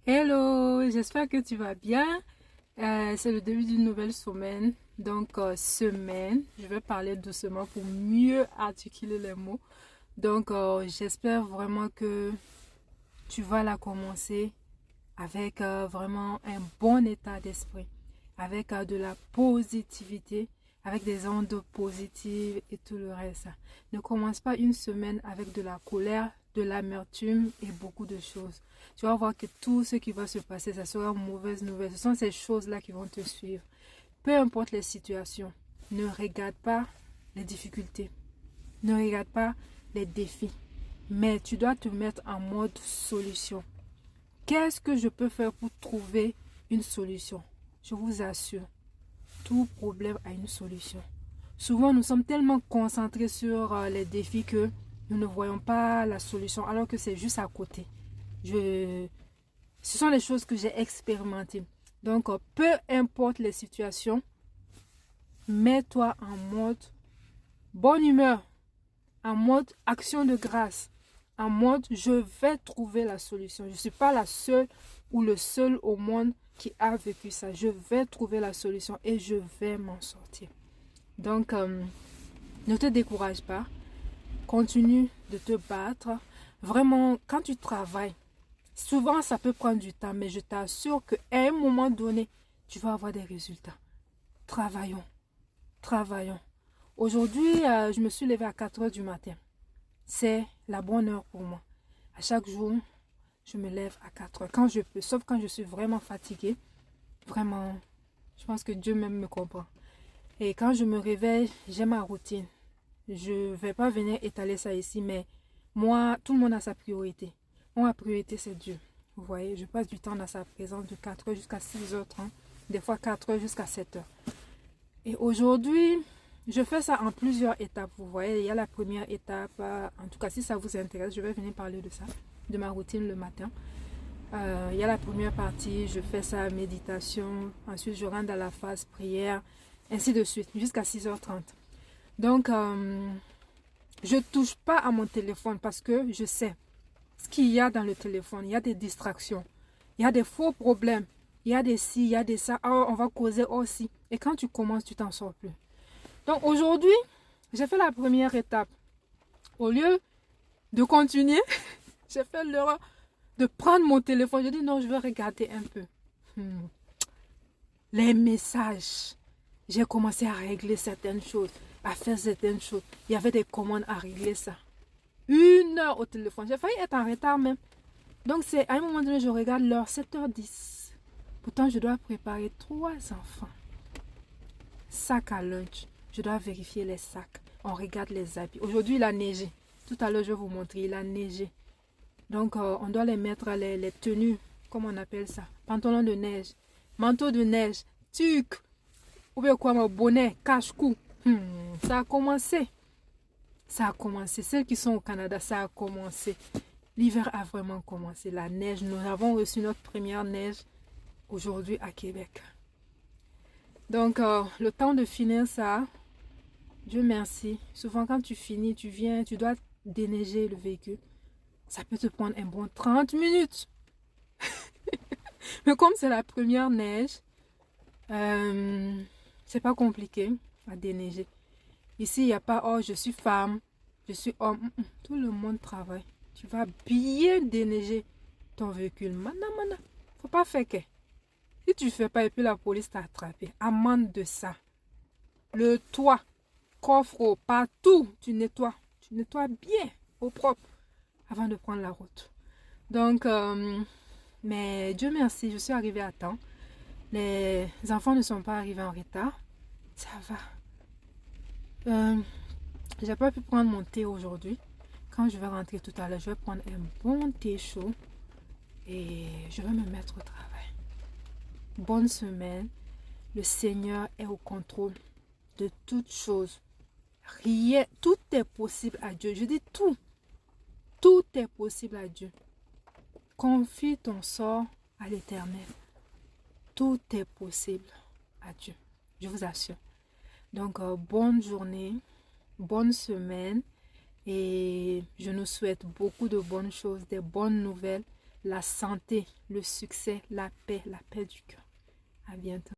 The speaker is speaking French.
Hello, j'espère que tu vas bien. C'est le début d'une nouvelle semaine. Donc, semaine, je vais parler doucement pour mieux articuler les mots. Donc, j'espère vraiment que tu vas la commencer avec vraiment un bon état d'esprit, avec de la positivité, avec des ondes positives et tout le reste. Ne commence pas une semaine avec de la colère, de l'amertume et beaucoup de choses. Tu vas voir que tout ce qui va se passer, ça sera une mauvaise nouvelle. Ce sont ces choses-là qui vont te suivre. Peu importe les situations, ne regarde pas les difficultés, ne regarde pas les défis, mais tu dois te mettre en mode solution. Qu'est-ce que je peux faire pour trouver une solution? Je vous assure, tout problème a une solution. Souvent, nous sommes tellement concentrés sur les défis que nous ne voyons pas la solution alors que c'est juste à côté. Ce sont les choses que j'ai expérimentées. Donc, peu importe les situations, mets-toi en mode bonne humeur, en mode action de grâce, en mode je vais trouver la solution. Je ne suis pas la seule ou le seul au monde qui a vécu ça. Je vais trouver la solution et je vais m'en sortir. Donc, ne te décourage pas. Continue de te battre. Vraiment, quand tu travailles, souvent ça peut prendre du temps, mais je t'assure qu'à un moment donné, tu vas avoir des résultats. Travaillons, travaillons. Aujourd'hui, je me suis levée à 4 heures du matin. C'est la bonne heure pour moi. À chaque jour, je me lève à 4 heures quand je peux, sauf quand je suis vraiment fatiguée. Vraiment, je pense que Dieu même me comprend. Et quand je me réveille, j'ai ma routine. Je ne vais pas venir étaler ça ici, mais moi, tout le monde a sa priorité. Moi, ma priorité, c'est Dieu. Vous voyez, je passe du temps dans sa présence de 4 heures jusqu'à 6h30, des fois 4 heures jusqu'à 7 heures. Et aujourd'hui, je fais ça en plusieurs étapes. Vous voyez, il y a la première étape. En tout cas, si ça vous intéresse, je vais venir parler de ça, de ma routine le matin. Il y a la première partie, je fais ça méditation. Ensuite, je rentre dans la phase prière, ainsi de suite, jusqu'à 6h30. Donc, je ne touche pas à mon téléphone parce que je sais ce qu'il y a dans le téléphone. Il y a des distractions, il y a des faux problèmes, il y a des ci, il y a des ça. Oh, on va causer aussi. Et quand tu commences, tu t'en sors plus. Donc aujourd'hui, j'ai fait la première étape. Au lieu de continuer, j'ai fait l'erreur de prendre mon téléphone. J'ai dit non, je vais regarder un peu. Les messages. J'ai commencé à régler certaines choses, à faire certaines choses. Il y avait des commandes à régler ça. 1 heure au téléphone. J'ai failli être en retard même. Donc c'est à un moment donné, je regarde l'heure, 7h10. Pourtant, je dois préparer 3 enfants. Sac à lunch. Je dois vérifier les sacs. On regarde les habits. Aujourd'hui, il a neigé. Tout à l'heure, je vais vous montrer. Il a neigé. Donc, on doit les mettre, les tenues, comme on appelle ça. Pantalon de neige, manteau de neige, tuque, ou bien quoi, mon bonnet, cache-cou. Ça a commencé. Ça a commencé. Celles qui sont au Canada, ça a commencé. L'hiver a vraiment commencé. La neige, nous avons reçu notre première neige aujourd'hui à Québec. Donc, le temps de finir ça, Dieu merci. Souvent, quand tu finis, tu viens, tu dois déneiger le véhicule. Ça peut te prendre un bon 30 minutes. Mais comme c'est la première neige, c'est pas compliqué à déneiger. Ici, il n'y a pas, oh, je suis femme, je suis homme. Tout le monde travaille. Tu vas bien déneiger ton véhicule. Mana, mana. Faut pas faire que. Si tu fais pas et puis la police t'a attrapé, amende de ça. Le toit, coffre, partout, tu nettoies. Tu nettoies bien, au propre, avant de prendre la route. Donc, mais Dieu merci, je suis arrivée à temps. Les enfants ne sont pas arrivés en retard. Ça va. J'ai pas pu prendre mon thé aujourd'hui. Quand je vais rentrer tout à l'heure, je vais prendre un bon thé chaud et je vais me mettre au travail. Bonne semaine. Le Seigneur est au contrôle de toutes choses. Rien, tout est possible à Dieu. Je dis tout. Tout est possible à Dieu. Confie ton sort à l'Éternel. Tout est possible à Dieu. Je vous assure. Donc, bonne journée, bonne semaine et je nous souhaite beaucoup de bonnes choses, des bonnes nouvelles. la santé, le succès, la paix du cœur. À bientôt.